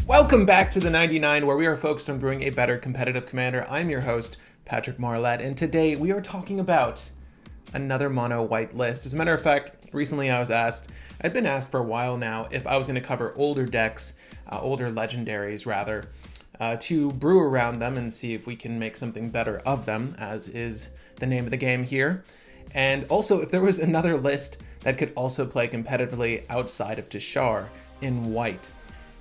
Welcome back to the 99, where we are focused on brewing a better competitive commander. I'm your host, Patrick Marlett, and today we are talking about another mono white list. As a matter of fact, recently I've been asked for a while now if I was going to cover older decks, older legendaries rather, to brew around them and see if we can make something better of them, as is the name of the game here. And also if there was another list that could also play competitively outside of Tishar in white.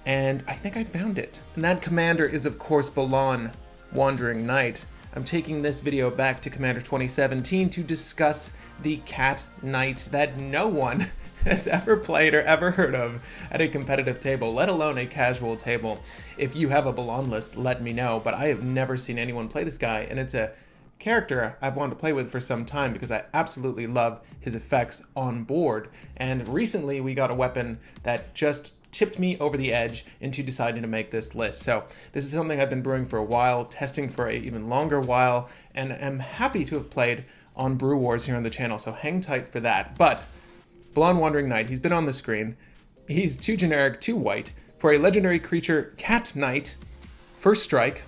And I think I found it. And that commander is, of course, Balan, Wandering Knight. I'm taking this video back to Commander 2017 to discuss the Cat Knight that no one has ever played or ever heard of at a competitive table, let alone a casual table. If you have a Balan list, let me know, but I have never seen anyone play this guy, and it's a character I've wanted to play with for some time because I absolutely love his effects on board. And recently we got a weapon that just tipped me over the edge into deciding to make this list. So this is something I've been brewing for a while, testing for an even longer while, and I'm happy to have played on Brew Wars here on the channel, so hang tight for that. But Balan Wandering Knight, he's been on the screen. He's too generic, too white. For a legendary creature, Cat Knight, first strike,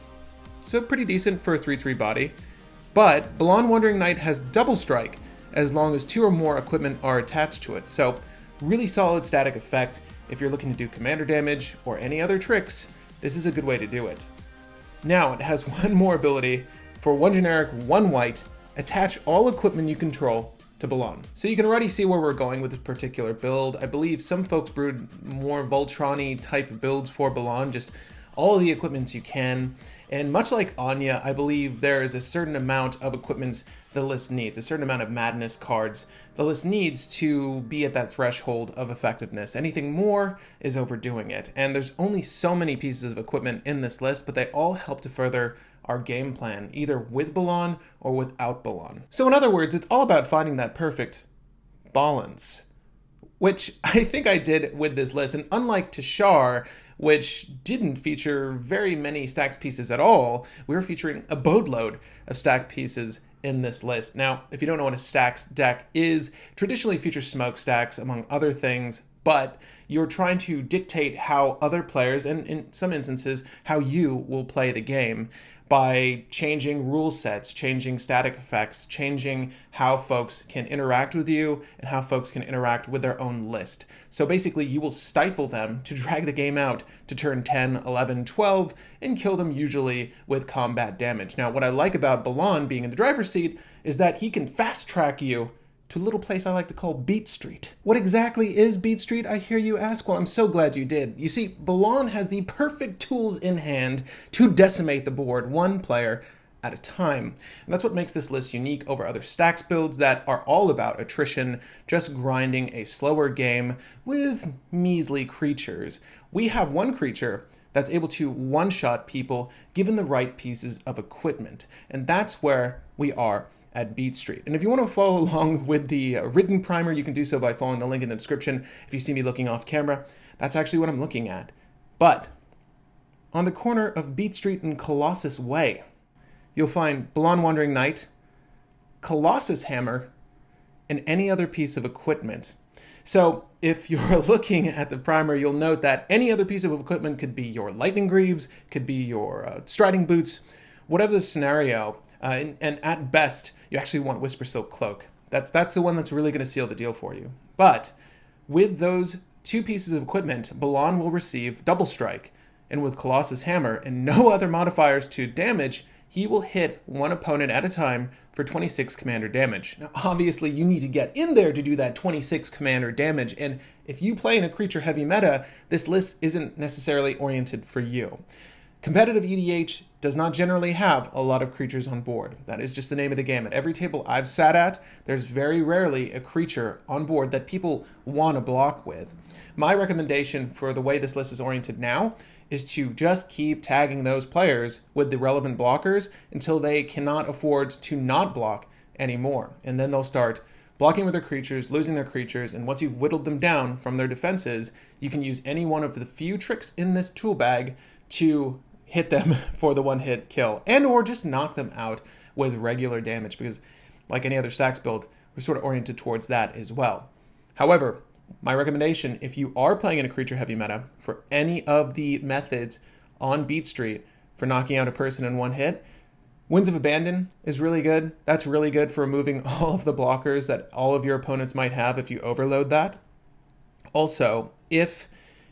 so pretty decent for a 3/3 body. But Balan Wandering Knight has double strike as long as 2 or more equipment are attached to it. So really solid static effect. If you're looking to do commander damage or any other tricks, this is a good way to do it. Now, it has one more ability. For 1 generic, 1 white, attach all equipment you control to Balan. So you can already see where we're going with this particular build. I believe some folks brewed more Voltron-y type builds for Balan, just all of the equipments you can. And much like Anya, I believe there is a certain amount of equipments the list needs, a certain amount of madness cards the list needs to be at that threshold of effectiveness. Anything more is overdoing it. And there's only so many pieces of equipment in this list, but they all help to further our game plan, either with Balan or without Balan. So in other words, it's all about finding that perfect balance, which I think I did with this list. And unlike Tishar, which didn't feature very many Stax pieces at all, we were featuring a boatload of stack pieces in this list. Now, if you don't know what a Stax deck is, traditionally features smokestacks among other things, but you're trying to dictate how other players, and in some instances, how you will play the game by changing rule sets, changing static effects, changing how folks can interact with you and how folks can interact with their own list. So basically, you will stifle them to drag the game out to turn 10, 11, 12, and kill them usually with combat damage. Now, what I like about Balan being in the driver's seat is that he can fast track you to a little place I like to call Beat Street. What exactly is Beat Street, I hear you ask? Well, I'm so glad you did. You see, Balan has the perfect tools in hand to decimate the board, one player at a time. And that's what makes this list unique over other Stax builds that are all about attrition, just grinding a slower game with measly creatures. We have one creature that's able to one-shot people given the right pieces of equipment. And that's where we are at Beat Street. And if you want to follow along with the written primer, you can do so by following the link in the description. If you see me looking off camera, that's actually what I'm looking at. But on the corner of Beat Street and Colossus Way, you'll find Balan Wandering Knight, Colossus Hammer, and any other piece of equipment. So if you're looking at the primer, you'll note that any other piece of equipment could be your Lightning Greaves, could be your Striding Boots, whatever the scenario. And at best, you actually want Whisper Silk Cloak. That's the one that's really going to seal the deal for you. But with those 2 pieces of equipment, Balan will receive double strike. And with Colossus Hammer and no other modifiers to damage, he will hit one opponent at a time for 26 commander damage. Now, obviously, you need to get in there to do that 26 commander damage. And if you play in a creature heavy meta, this list isn't necessarily oriented for you. Competitive EDH does not generally have a lot of creatures on board. That is just the name of the game. At every table I've sat at, there's very rarely a creature on board that people want to block with. My recommendation for the way this list is oriented now is to just keep tagging those players with the relevant blockers until they cannot afford to not block anymore. And then they'll start blocking with their creatures, losing their creatures, and once you've whittled them down from their defenses, you can use any one of the few tricks in this tool bag to hit them for the one-hit kill, and or just knock them out with regular damage, because like any other Stax build, we're sort of oriented towards that as well. However, My recommendation, if you are playing in a creature heavy meta, for any of the methods on Beat Street for knocking out a person in one hit, Winds of Abandon is really good. That's really good for removing all of the blockers that all of your opponents might have if you overload that. Also, if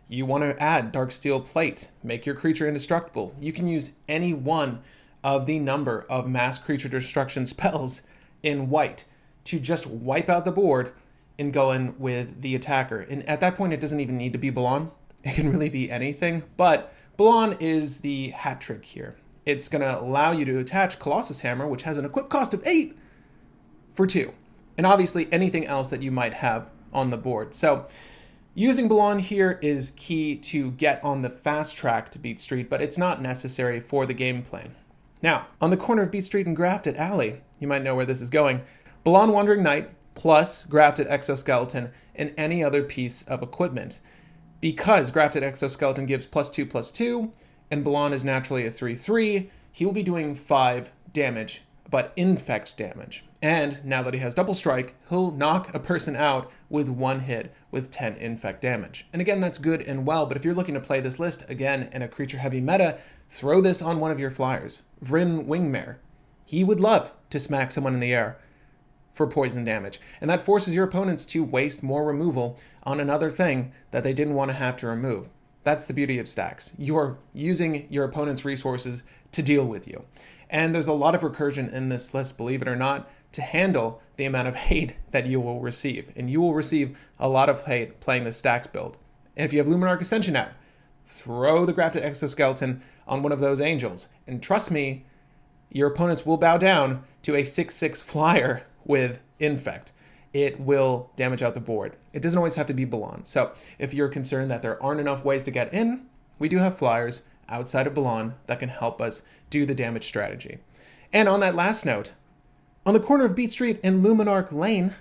you want to add Darksteel Plate, make your creature indestructible, you can use any one of the number of mass creature destruction spells in white to just wipe out the board and go in with the attacker. And at that point, it doesn't even need to be Balan. It can really be anything, but Balan is the hat trick here. It's going to allow you to attach Colossus Hammer, which has an equip cost of 8 for 2. And obviously anything else that you might have on the board. So using Balan here is key to get on the fast track to Beat Street, but it's not necessary for the game plan. Now, on the corner of Beat Street and Grafted Alley, you might know where this is going. Balan Wandering Knight plus Grafted Exoskeleton and any other piece of equipment. Because Grafted Exoskeleton gives +2/+2, and Balan is naturally a 3/3, he will be doing 5 damage, but infect damage. And now that he has Double Strike, he'll knock a person out with 1 hit with 10 infect damage. And again, that's good and well, but if you're looking to play this list, again, in a creature-heavy meta, throw this on one of your flyers. Vryn Wingmare. He would love to smack someone in the air for poison damage. And that forces your opponents to waste more removal on another thing that they didn't want to have to remove. That's the beauty of Stax. You're using your opponent's resources to deal with you. And there's a lot of recursion in this list, believe it or not, to handle the amount of hate that you will receive. And you will receive a lot of hate playing the Stax build. And if you have Luminarch Ascension out, throw the Grafted Exoskeleton on one of those angels. And trust me, your opponents will bow down to a 6/6 flyer with Infect. It will damage out the board. It doesn't always have to be Balan. So if you're concerned that there aren't enough ways to get in, we do have flyers outside of Balan that can help us do the damage strategy. And on that last note, on the corner of Beat Street and Luminarch Lane,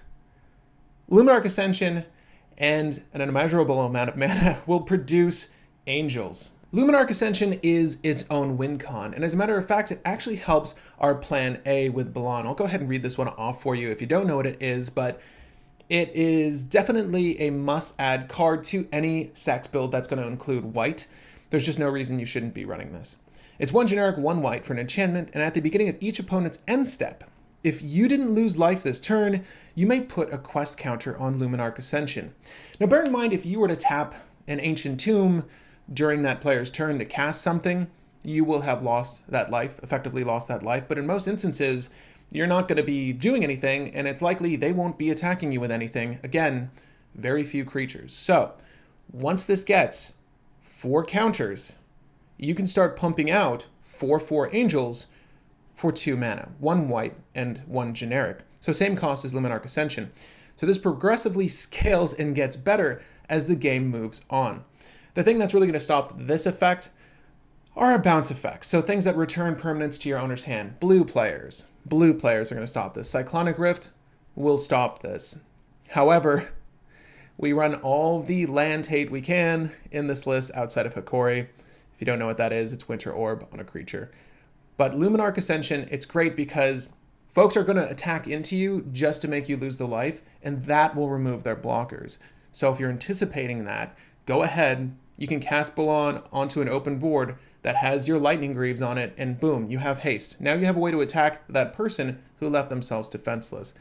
Luminarch Ascension and an immeasurable amount of mana will produce angels. Luminarch Ascension is its own win con, and as a matter of fact, it actually helps our plan A with Balan. I'll go ahead and read this one off for you if you don't know what it is, but it is definitely a must-add card to any Stax build that's going to include white. There's just no reason you shouldn't be running this. It's 1 generic, 1 white for an enchantment, and at the beginning of each opponent's end step, if you didn't lose life this turn, you may put a quest counter on Luminarch Ascension. Now bear in mind, if you were to tap an Ancient Tomb during that player's turn to cast something, you will have lost that life, effectively lost that life. But in most instances, you're not going to be doing anything, and it's likely they won't be attacking you with anything. Again, very few creatures. So once this gets 4 counters, you can start pumping out 4/4 angels for 2 mana, 1 white and 1 generic. So same cost as Luminarch Ascension. So this progressively scales and gets better as the game moves on. The thing that's really going to stop this effect are bounce effects. So things that return permanents to your owner's hand. Blue players are going to stop this. Cyclonic Rift will stop this. However, we run all the land hate we can in this list outside of Hikori. If you don't know what that is, it's Winter Orb on a creature. But Luminarch Ascension, it's great because folks are going to attack into you just to make you lose the life, and that will remove their blockers. So if you're anticipating that, go ahead, you can cast Balan onto an open board that has your Lightning Greaves on it, and boom, you have haste. Now you have a way to attack that person who left themselves defenseless.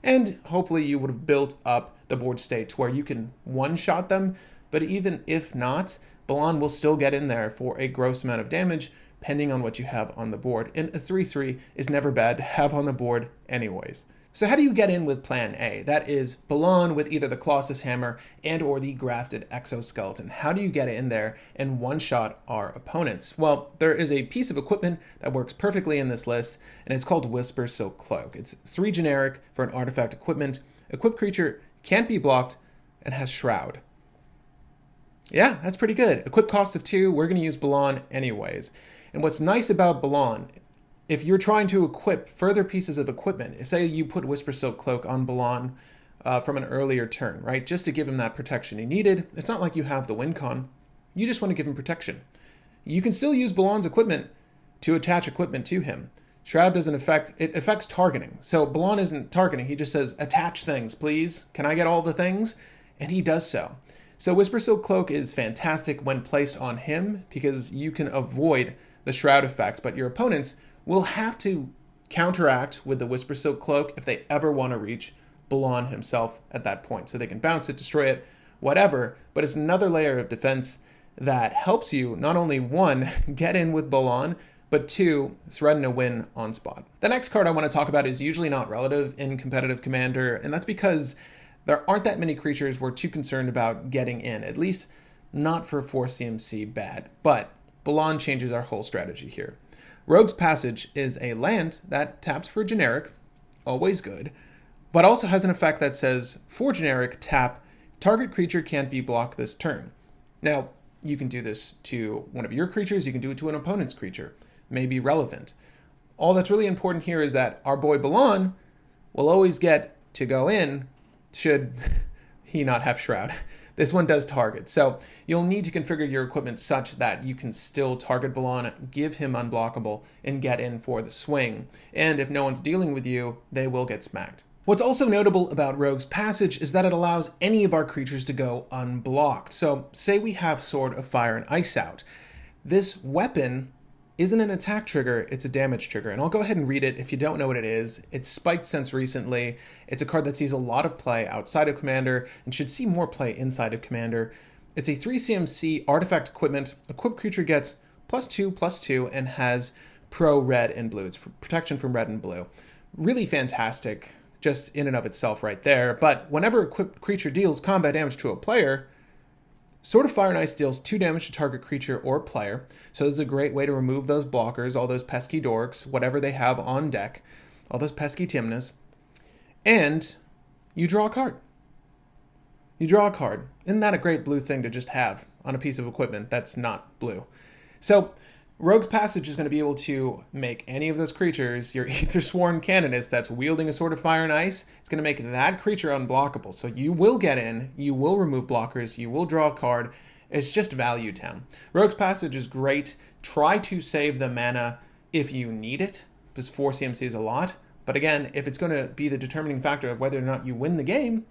And hopefully you would have built up the board state to where you can one-shot them, but even if not, Balan will still get in there for a gross amount of damage, depending on what you have on the board. And a 3/3 is never bad to have on the board anyways. So how do you get in with plan A? That is Balan with either the Colossus Hammer and or the Grafted Exoskeleton. How do you get in there and one-shot our opponents? Well, there is a piece of equipment that works perfectly in this list, and it's called Whisper Silk Cloak. It's 3 generic for an artifact equipment. Equipped creature can't be blocked and has Shroud. Yeah, that's pretty good. Equip cost of 2, we're going to use Balan anyways. And what's nice about Balan, if you're trying to equip further pieces of equipment, say you put Whisper Silk Cloak on Balan from an earlier turn, right? Just to give him that protection he needed. It's not like you have the win con. You just want to give him protection. You can still use Balan's equipment to attach equipment to him. Shroud doesn't affect, it affects targeting. So Balan isn't targeting. He just says, attach things, please. Can I get all the things? and he does so. So Whisper Silk Cloak is fantastic when placed on him because you can avoid the Shroud effect, but your opponents will have to counteract with the Whisper Silk Cloak if they ever want to reach Balan himself at that point. So they can bounce it, destroy it, whatever, but it's another layer of defense that helps you not only, one, get in with Balan, but two, threaten a win on spot. The next card I want to talk about is usually not relative in competitive Commander, and that's because there aren't that many creatures we're too concerned about getting in, at least not for 4 CMC bad, but Balan changes our whole strategy here. Rogue's Passage is a land that taps for generic, always good, but also has an effect that says, for generic, tap, target creature can't be blocked this turn. Now, you can do this to one of your creatures, you can do it to an opponent's creature, may be relevant. All that's really important here is that our boy Balan will always get to go in should he not have Shroud. This one does target, so you'll need to configure your equipment such that you can still target Balan, give him unblockable, and get in for the swing. And if no one's dealing with you, they will get smacked. What's also notable about Rogue's Passage is that it allows any of our creatures to go unblocked. So say we have Sword of Fire and Ice out. This weapon isn't an attack trigger, it's a damage trigger. And I'll go ahead and read it if you don't know what it is. It's spiked since recently. It's a card that sees a lot of play outside of Commander and should see more play inside of Commander. It's a 3 CMC artifact equipment. Equipped creature gets +2/+2 and has pro red and blue. It's for protection from red and blue. Really fantastic, just in and of itself right there. But whenever equipped creature deals combat damage to a player, Sword of Fire and Ice deals 2 damage to target creature or player, so this is a great way to remove those blockers, all those pesky dorks, whatever they have on deck, all those pesky Timnas, and you draw a card. You draw a card. Isn't that a great blue thing to just have on a piece of equipment that's not blue? So Rogue's Passage is going to be able to make any of those creatures, your Aethersworn Canonist that's wielding a Sword of Fire and Ice, it's going to make that creature unblockable. So you will get in, you will remove blockers, you will draw a card. It's just value town. Rogue's Passage is great. Try to save the mana if you need it, because 4 CMC is a lot. But again, if it's going to be the determining factor of whether or not you win the game,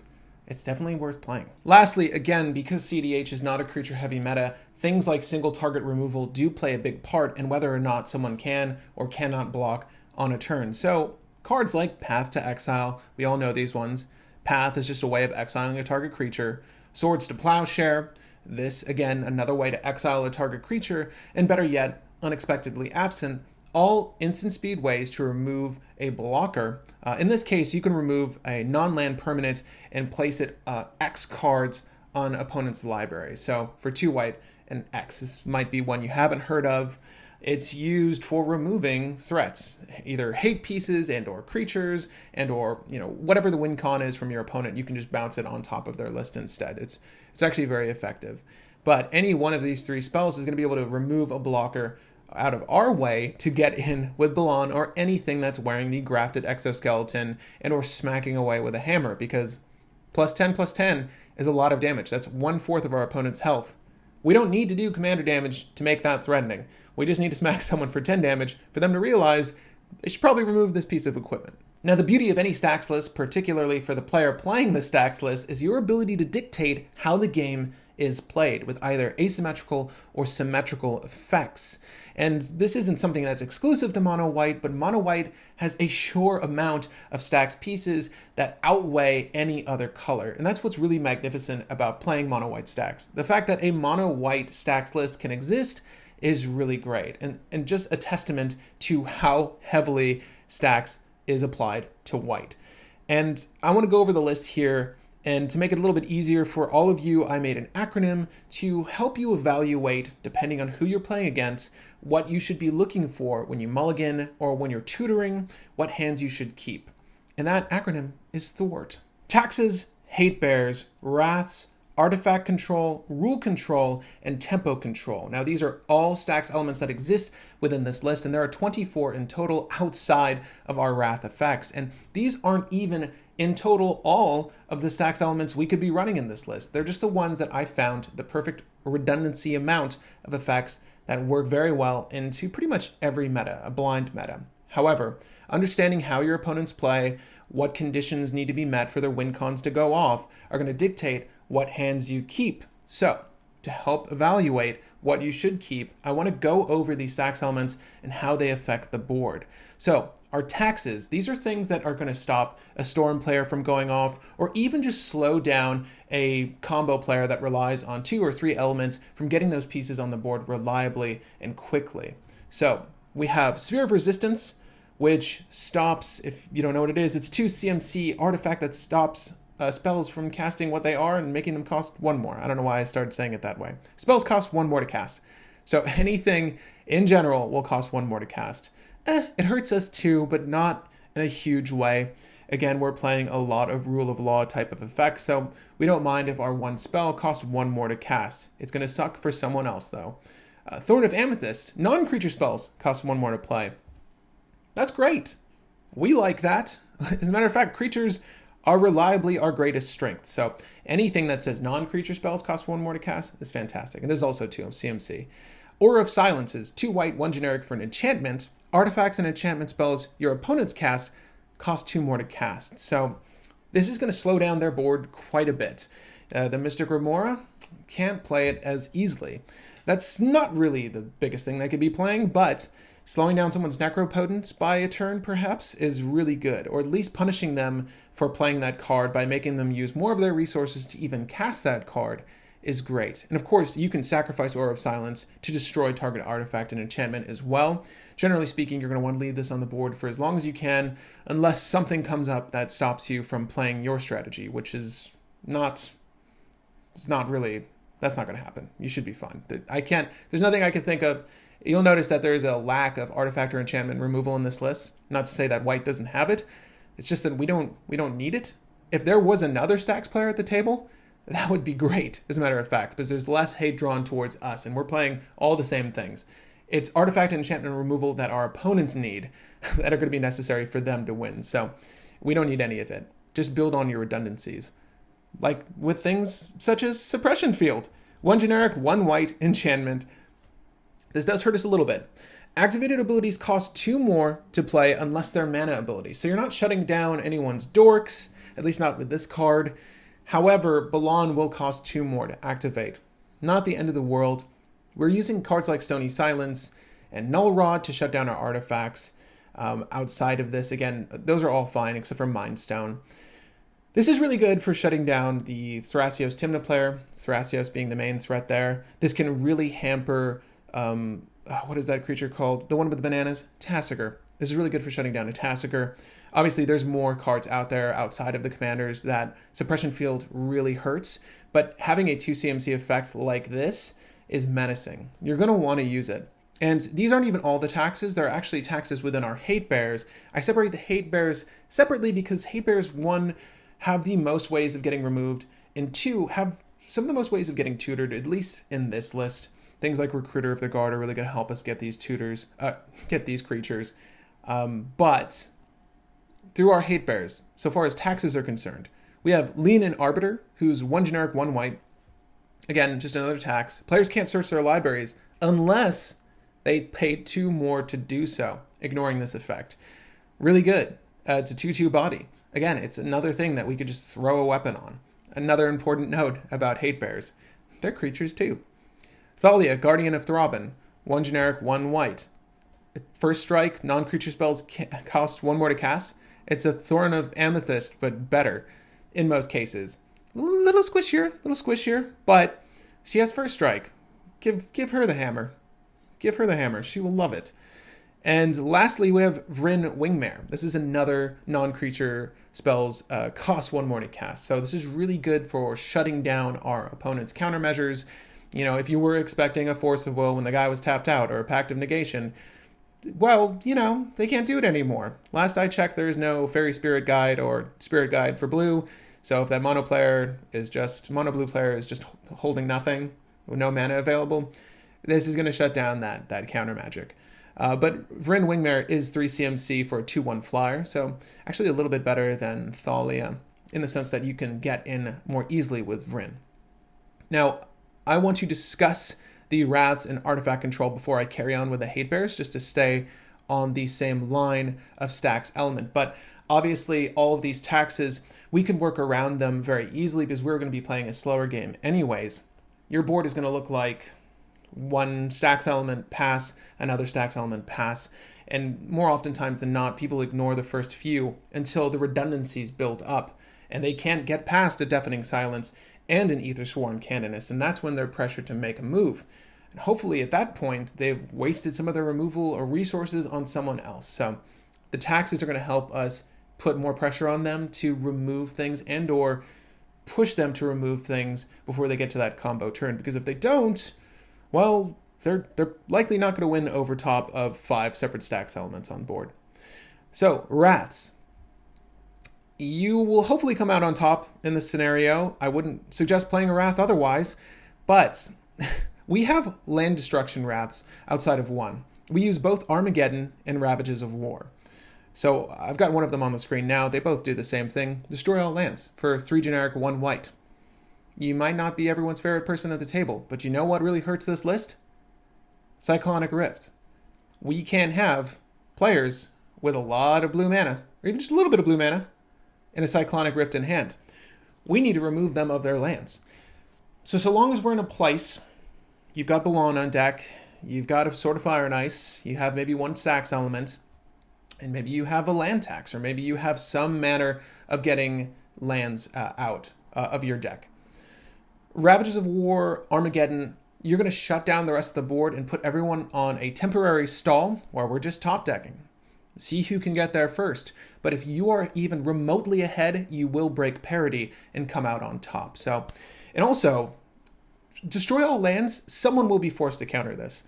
it's definitely worth playing. Lastly, again, because cEDH is not a creature-heavy meta, things like single target removal do play a big part in whether or not someone can or cannot block on a turn. So cards like Path to Exile, we all know these ones. Path is just a way of exiling a target creature. Swords to Plowshare, this, again, another way to exile a target creature. And better yet, Unexpectedly Absent, all instant speed ways to remove a blocker. In this case, you can remove a non-land permanent and place it X cards on opponent's library. So for 2 white and X, this might be one you haven't heard of. It's used for removing threats, either hate pieces and or creatures and or, whatever the win con is from your opponent, you can just bounce it on top of their list instead. It's actually very effective. But any one of these 3 spells is going to be able to remove a blocker out of our way to get in with Balan or anything that's wearing the grafted exoskeleton and or smacking away with a hammer, because +10/+10 is a lot of damage. That's 1/4 of our opponent's health. We don't need to do commander damage to make that threatening. We just need to smack someone for 10 damage for them to realize they should probably remove this piece of equipment. Now, the beauty of any Stax list, particularly for the player playing the Stax list, is your ability to dictate how the game is played with either asymmetrical or symmetrical effects. And this isn't something that's exclusive to mono white, but mono white has a sure amount of Stax pieces that outweigh any other color. And that's what's really magnificent about playing mono white Stax. The fact that a mono white Stax list can exist is really great, and just a testament to how heavily Stax is applied to white. And I want to go over the list here, and to make it a little bit easier for all of you, I made an acronym to help you evaluate, depending on who you're playing against, what you should be looking for when you mulligan or when you're tutoring, what hands you should keep. And that acronym is THWART. Taxes, Hate Bears, Wraths, Artifact Control, Rule Control, and Tempo Control. Now, these are all Stax elements that exist within this list, and there are 24 in total outside of our Wrath effects. And these aren't even in total all of the Stax elements we could be running in this list. They're just the ones that I found the perfect redundancy amount of effects that work very well into pretty much every meta, a blind meta. However, understanding how your opponents play, what conditions need to be met for their win cons to go off, are going to dictate what hands you keep. So to help evaluate what you should keep, I want to go over these Stax elements and how they affect the board. So our taxes, these are things that are going to stop a Storm player from going off, or even just slow down a combo player that relies on 2 or 3 elements from getting those pieces on the board reliably and quickly. So we have Sphere of Resistance, which stops, if you don't know what it is, it's 2 CMC artifact that stops spells from casting what they are and making them cost 1 more. I don't know why I started saying it that way. Spells cost 1 more to cast. So anything in general will cost 1 more to cast. It hurts us too, but not in a huge way. Again, we're playing a lot of rule of law type of effects, so we don't mind if our 1 spell costs 1 more to cast. It's going to suck for someone else though. Thorn of Amethyst, non-creature spells cost 1 more to play. That's great. We like that. As a matter of fact, creatures are reliably our greatest strength. So anything that says non-creature spells cost 1 more to cast is fantastic. And there's also 2 of CMC. Aura of Silences, 2 white, 1 generic for an enchantment. Artifacts and enchantment spells your opponents cast cost 2 more to cast. So this is going to slow down their board quite a bit. The Mystic Remora can't play it as easily. That's not really the biggest thing they could be playing, but slowing down someone's Necropotent by a turn, perhaps, is really good, or at least punishing them for playing that card by making them use more of their resources to even cast that card is great. And of course, you can sacrifice Aura of Silence to destroy target artifact and enchantment as well. Generally speaking, you're going to want to leave this on the board for as long as you can, unless something comes up that stops you from playing your strategy, which is not really, that's not going to happen. You should be fine. There's nothing I can think of. You'll notice that there's a lack of artifact or enchantment removal in this list. Not to say that white doesn't have it. It's just that we don't need it. If there was another Stax player at the table, that would be great, as a matter of fact, because there's less hate drawn towards us, and we're playing all the same things. It's artifact and enchantment removal that our opponents need that are going to be necessary for them to win. So we don't need any of it. Just build on your redundancies. Like with things such as Suppression Field. 1 generic, 1 white, enchantment. This does hurt us a little bit. Activated abilities cost 2 more to play unless they're mana abilities. So you're not shutting down anyone's dorks, at least not with this card. However, Balan will cost 2 more to activate. Not the end of the world. We're using cards like Stony Silence and Null Rod to shut down our artifacts. Outside of this, again, those are all fine except for Mind Stone. This is really good for shutting down the Thrasios Tymna player, Thrasios being the main threat there. This can really hamper, what is that creature called? The one with the bananas? Tassiger. This is really good for shutting down a Tassiger. Obviously, there's more cards out there outside of the commanders that Suppression Field really hurts, but having a 2 CMC effect like this is menacing. You're going to want to use it. And these aren't even all the taxes. There are actually taxes within our hate bears. I separate the hate bears separately because hate bears, 1, have the most ways of getting removed, and 2, have some of the most ways of getting tutored, at least in this list. Things like Recruiter of the Guard are really going to help us get these get these creatures. But through our hate bears, so far as taxes are concerned, we have Leonin Arbiter, who's 1 generic, 1 white. Again, just another tax. Players can't search their libraries unless they pay 2 more to do so, ignoring this effect. Really good. It's a 2/2 body. Again, it's another thing that we could just throw a weapon on. Another important note about hate bears. They're creatures too. Thalia, Guardian of Throbbin, 1 generic, 1 white. First strike, non-creature spells cost 1 more to cast. It's a Thorn of Amethyst, but better in most cases. Little squishier, but she has first strike. Give her the hammer. Give her the hammer. She will love it. And lastly, we have Vryn Wingmare. This is another non-creature spells cost 1 more to cast. So this is really good for shutting down our opponent's countermeasures. You know, if you were expecting a Force of Will when the guy was tapped out or a Pact of Negation, well, you know, they can't do it anymore. Last I checked, there is no Fairy Spirit Guide or Spirit Guide for blue. So if that mono blue player is just holding nothing with no mana available, this is going to shut down that counter magic. But Vryn Wingmare is 3 CMC for a 2/1 flyer, so actually a little bit better than Thalia in the sense that you can get in more easily with Vryn. Now, I want to discuss the Wraths and Artifact Control before I carry on with the Hate Bears, just to stay on the same line of Stax element. But Obviously, all of these taxes, we can work around them very easily because we're going to be playing a slower game anyways. Your board is going to look like one Stax element pass, another Stax element pass, and more oftentimes than not, people ignore the first few until the redundancies build up, and they can't get past a Deafening Silence and an Ether Swarm Canonist, and that's when they're pressured to make a move. And hopefully at that point, they've wasted some of their removal or resources on someone else. So the taxes are going to help us put more pressure on them to remove things and or push them to remove things before they get to that combo turn. Because if they don't, well, they're likely not going to win over top of 5 separate Stax elements on board. So, Wraths. You will hopefully come out on top in this scenario. I wouldn't suggest playing a Wrath otherwise, but we have land destruction Wraths outside of one. We use both Armageddon and Ravages of War. So I've got one of them on the screen now. They both do the same thing. Destroy all lands for 3 generic, 1 white. You might not be everyone's favorite person at the table, but you know what really hurts this list? Cyclonic Rift. We can't have players with a lot of blue mana, or even just a little bit of blue mana, and a Cyclonic Rift in hand. We need to remove them of their lands. So long as we're in a place, you've got Balan on deck, you've got a Sword of Fire and Ice, you have maybe one Stax element, and maybe you have a land tax, or maybe you have some manner of getting lands out of your deck. Ravages of War, Armageddon, you're going to shut down the rest of the board and put everyone on a temporary stall while we're just top decking. See who can get there first. But if you are even remotely ahead, you will break parity and come out on top. So, and also, destroy all lands, someone will be forced to counter this.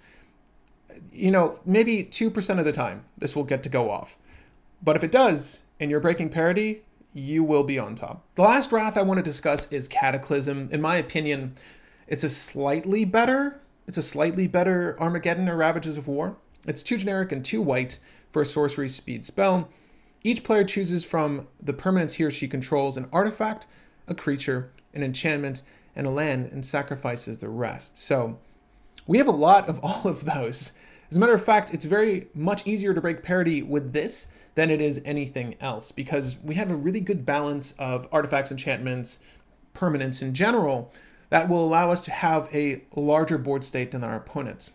You know, maybe 2% of the time this will get to go off. But if it does, and you're breaking parity, you will be on top. The last Wrath I want to discuss is Cataclysm. In my opinion, it's a slightly better Armageddon or Ravages of War. It's 2 generic and 2 white for a sorcery speed spell. Each player chooses from the permanents he or she controls an artifact, a creature, an enchantment, and a land, and sacrifices the rest. So we have a lot of all of those. As a matter of fact, it's very much easier to break parity with this than it is anything else, because we have a really good balance of artifacts, enchantments, permanents in general that will allow us to have a larger board state than our opponents.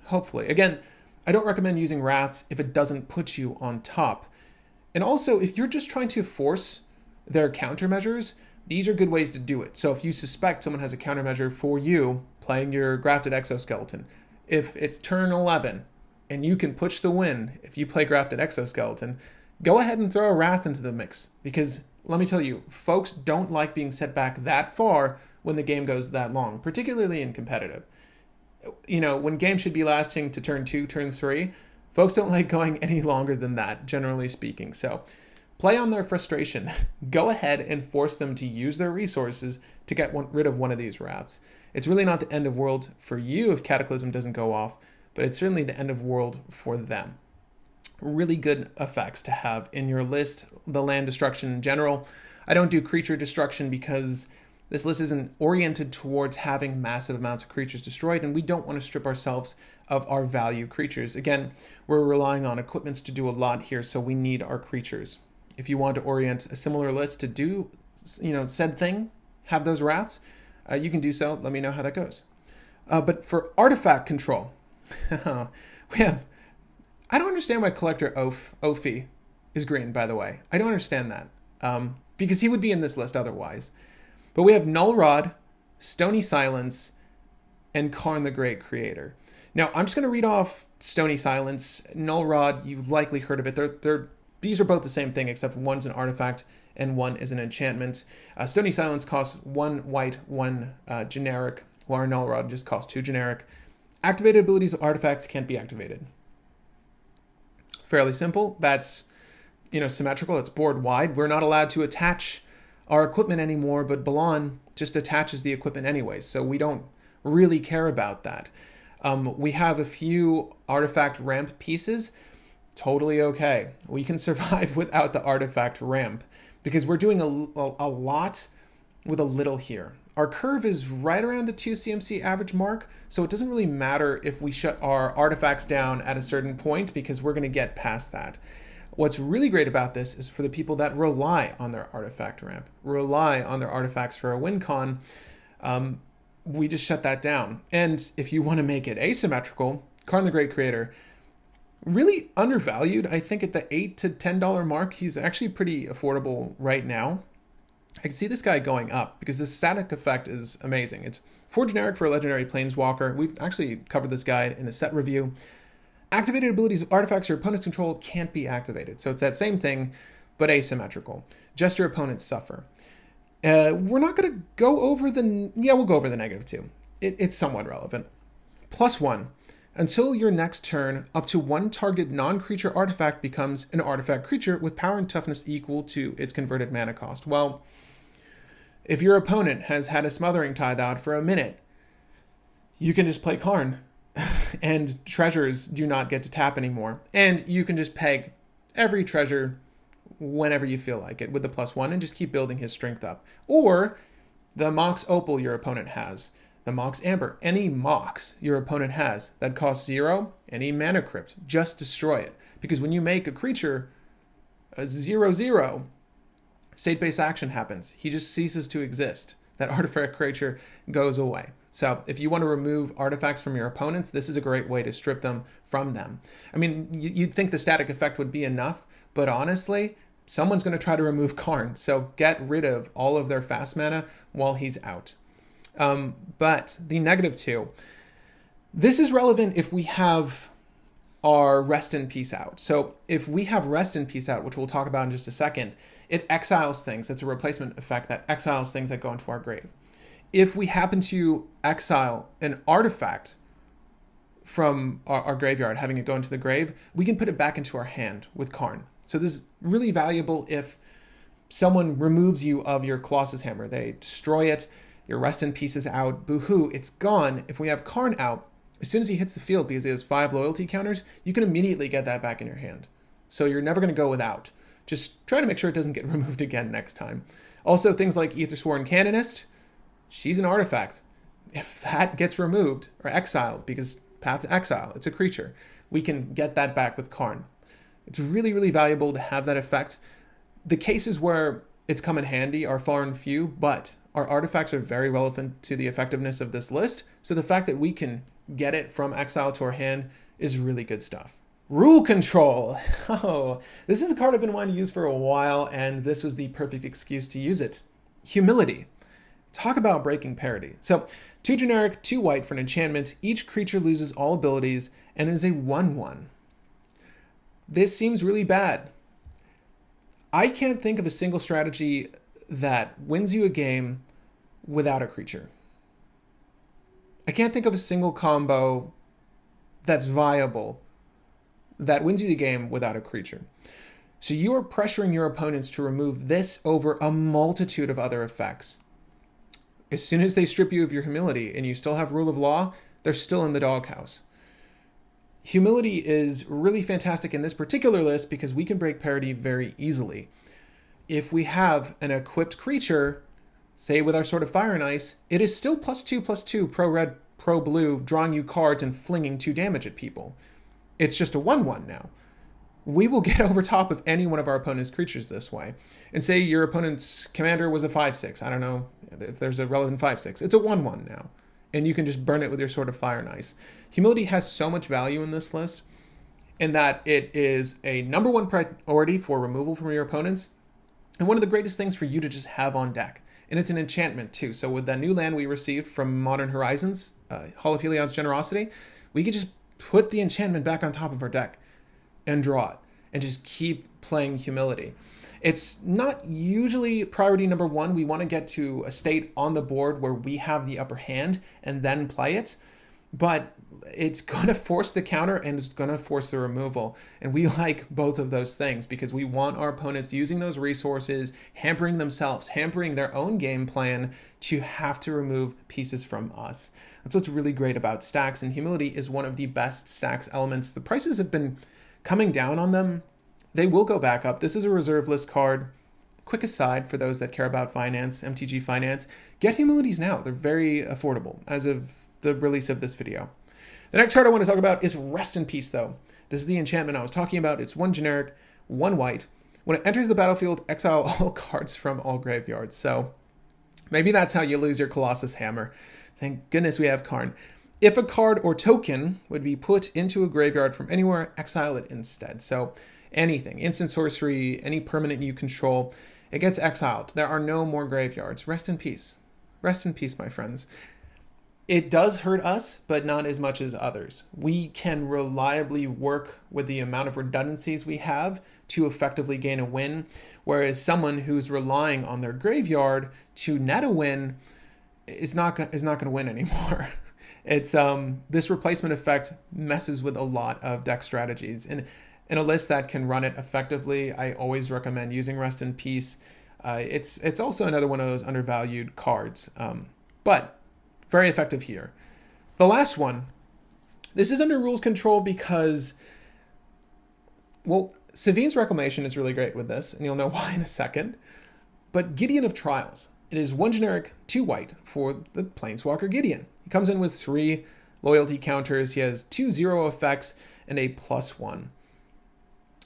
Hopefully. Again, I don't recommend using Wraths if it doesn't put you on top. And also, if you're just trying to force their countermeasures, these are good ways to do it. So if you suspect someone has a countermeasure for you playing your Grafted Exoskeleton, if it's turn 11 and you can push the win if you play Grafted Exoskeleton, go ahead and throw a Wrath into the mix. Because let me tell you, folks don't like being set back that far when the game goes that long, particularly in competitive. You know, when games should be lasting to turn 2, turn 3, folks don't like going any longer than that, generally speaking. So play on their frustration. Go ahead and force them to use their resources to get rid of one of these Wraths. It's really not the end of world for you if Cataclysm doesn't go off, but it's certainly the end of world for them. Really good effects to have in your list. The land destruction in general. I don't do creature destruction because this list isn't oriented towards having massive amounts of creatures destroyed, and we don't want to strip ourselves of our value creatures. Again, we're relying on equipments to do a lot here, so we need our creatures. If you want to orient a similar list to do, said thing, have those Wraths, you can do so. Let me know how that goes. But for artifact control, we have... I don't understand why Collector Ophi is green, by the way. I don't understand that. Because he would be in this list otherwise. But we have Null Rod, Stony Silence, and Karn the Great Creator. Now, I'm just going to read off Stony Silence. Null Rod, you've likely heard of it. These are both the same thing, except one's an artifact and one is an enchantment. Stony Silence costs 1 white, 1 generic, while our Null Rod just costs 2 generic. Activated abilities of artifacts can't be activated. It's fairly simple. That's, symmetrical. It's board wide. We're not allowed to attach our equipment anymore, but Balan just attaches the equipment anyways, so we don't really care about that. We have a few artifact ramp pieces. Totally okay. We can survive without the artifact ramp because we're doing a lot with a little here. Our curve is right around the 2 CMC average mark, so it doesn't really matter if we shut our artifacts down at a certain point because we're going to get past that. What's really great about this is for the people that rely on their artifact ramp, rely on their artifacts for a win con, we just shut that down. And if you want to make it asymmetrical, Karn the Great Creator, really undervalued. I think at the $8 to $10 mark, he's actually pretty affordable right now. I can see this guy going up because the static effect is amazing. It's 4 generic for a legendary planeswalker. We've actually covered this guy in a set review. Activated abilities of artifacts your opponent's control can't be activated. So it's that same thing, but asymmetrical. Just your opponents suffer. We're not going to go over the... Yeah, we'll go over the -2. It's somewhat relevant. +1. Until your next turn, up to 1 target non-creature artifact becomes an artifact creature with power and toughness equal to its converted mana cost. Well, if your opponent has had a Smothering Tithe out for a minute, you can just play Karn. And treasures do not get to tap anymore. And you can just peg every treasure whenever you feel like it with the +1 and just keep building his strength up. Or the Mox Opal your opponent has, the Mox Amber, any Mox your opponent has that costs 0, any Mana Crypt, just destroy it. Because when you make a creature a 0/0, state-based action happens. He just ceases to exist. That artifact creature goes away. So if you want to remove artifacts from your opponents, this is a great way to strip them from them. I mean, you'd think the static effect would be enough, but honestly, someone's going to try to remove Karn. So get rid of all of their fast mana while he's out. But the -2, this is relevant if we have our Rest in Peace out. So if we have Rest in Peace out, which we'll talk about in just a second, it exiles things. It's a replacement effect that exiles things that go into our grave. If we happen to exile an artifact from our graveyard, having it go into the grave, we can put it back into our hand with Karn. So this is really valuable if someone removes you of your Colossus Hammer. They destroy it, your Rest in Peace is out, boo-hoo, it's gone. If we have Karn out, as soon as he hits the field, because he has 5 loyalty counters, you can immediately get that back in your hand. So you're never going to go without. Just try to make sure it doesn't get removed again next time. Also, things like Aethersworn Canonist, she's an artifact. If that gets removed or exiled, because Path to Exile, it's a creature, we can get that back with Karn. It's really, really valuable to have that effect. The cases where it's come in handy are far and few, but our artifacts are very relevant to the effectiveness of this list. So the fact that we can get it from exile to our hand is really good stuff. Rule Control. Oh, this is a card I've been wanting to use for a while, and this was the perfect excuse to use it. Humility. Talk about breaking parity. So 2 generic, 2 white for an enchantment. Each creature loses all abilities and is a 1/1. This seems really bad. I can't think of a single strategy that wins you a game without a creature. I can't think of a single combo that's viable that wins you the game without a creature. So you are pressuring your opponents to remove this over a multitude of other effects. As soon as they strip you of your humility and you still have rule of law, they're still in the doghouse. Humility is really fantastic in this particular list because we can break parity very easily. If we have an equipped creature, say with our Sword of Fire and Ice, it is still +2/+2 pro-red, pro-blue, drawing you cards and flinging 2 damage at people. It's just a 1/1 now. We will get over top of any one of our opponent's creatures this way. And say your opponent's commander was a 5/6. I don't know if there's a relevant 5/6. It's a 1/1 now. And you can just burn it with your Sword of Fire and Ice. Humility has so much value in this list in that it is a #1 priority for removal from your opponents and one of the greatest things for you to just have on deck. And it's an enchantment too. So with that new land we received from Modern Horizons, Hall of Helion's Generosity, we could just put the enchantment back on top of our deck and draw it and just keep playing Humility. It's not usually priority #1. We want to get to a state on the board where we have the upper hand and then play it. But it's going to force the counter and it's going to force the removal. And we like both of those things because we want our opponents using those resources, hampering themselves, hampering their own game plan to have to remove pieces from us. That's what's really great about Stax, and Humility is one of the best Stax elements. The prices have been coming down on them. They will go back up. This is a reserve list card. Quick aside for those that care about finance, MTG finance, get Humilities now. They're very affordable as of the release of this video. The next card I want to talk about is Rest in Peace, though. This is the enchantment I was talking about. It's 1 generic, 1 white. When it enters the battlefield, exile all cards from all graveyards. So maybe that's how you lose your Colossus Hammer. Thank goodness we have Karn. If a card or token would be put into a graveyard from anywhere, exile it instead. So anything, instant sorcery, any permanent you control, it gets exiled. There are no more graveyards. Rest in peace. Rest in peace, my friends. It does hurt us, but not as much as others. We can reliably work with the amount of redundancies we have to effectively gain a win, whereas someone who's relying on their graveyard to net a win is not going to win anymore. It's this replacement effect messes with a lot of deck strategies, and in a list that can run it effectively, I always recommend using Rest in Peace. It's also another one of those undervalued cards, but very effective here. The last one, this is under rules control because, well, Sevinne's Reclamation is really great with this, and you'll know why in a second. But Gideon of Trials, it is 1 generic, 2 white for the Planeswalker Gideon. He comes in with 3 loyalty counters. He has 2 0 effects and a +1.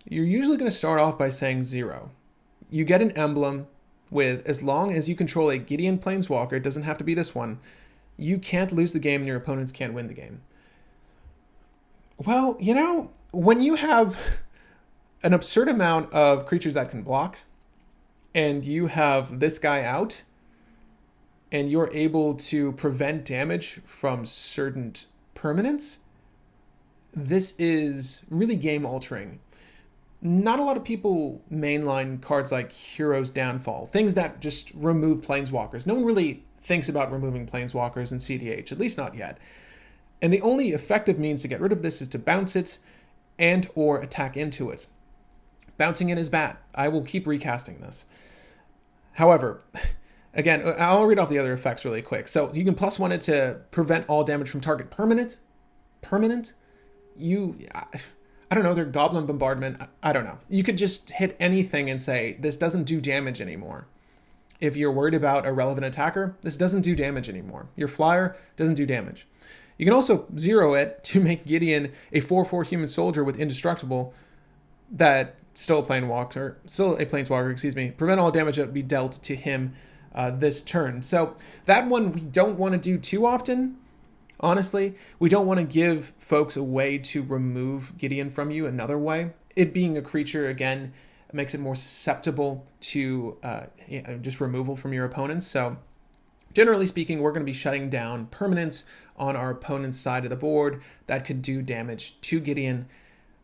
You're usually going to start off by saying 0. You get an emblem with, as long as you control a Gideon Planeswalker, it doesn't have to be this one, you can't lose the game and your opponents can't win the game. Well, you know, when you have an absurd amount of creatures that can block, and you have this guy out, and you're able to prevent damage from certain permanents, this is really game altering. Not a lot of people mainline cards like Hero's Downfall, things that just remove Planeswalkers. No one really thinks about removing Planeswalkers in cEDH, at least not yet. And the only effective means to get rid of this is to bounce it and or attack into it. Bouncing it is bad. I will keep recasting this. However, again, I'll read off the other effects really quick. So you can +1 it to prevent all damage from target permanent. I don't know, they're Goblin Bombardment. I don't know. You could just hit anything and say, this doesn't do damage anymore. If you're worried about a relevant attacker, this doesn't do damage anymore. Your flyer doesn't do damage. You can also 0 it to make Gideon a 4/4 human soldier with indestructible that still a planeswalker, prevent all damage that would be dealt to him this turn. So that one we don't want to do too often. Honestly, we don't want to give folks a way to remove Gideon from you another way. It being a creature, again, makes it more susceptible to just removal from your opponents. So generally speaking, we're going to be shutting down permanents on our opponent's side of the board that could do damage to Gideon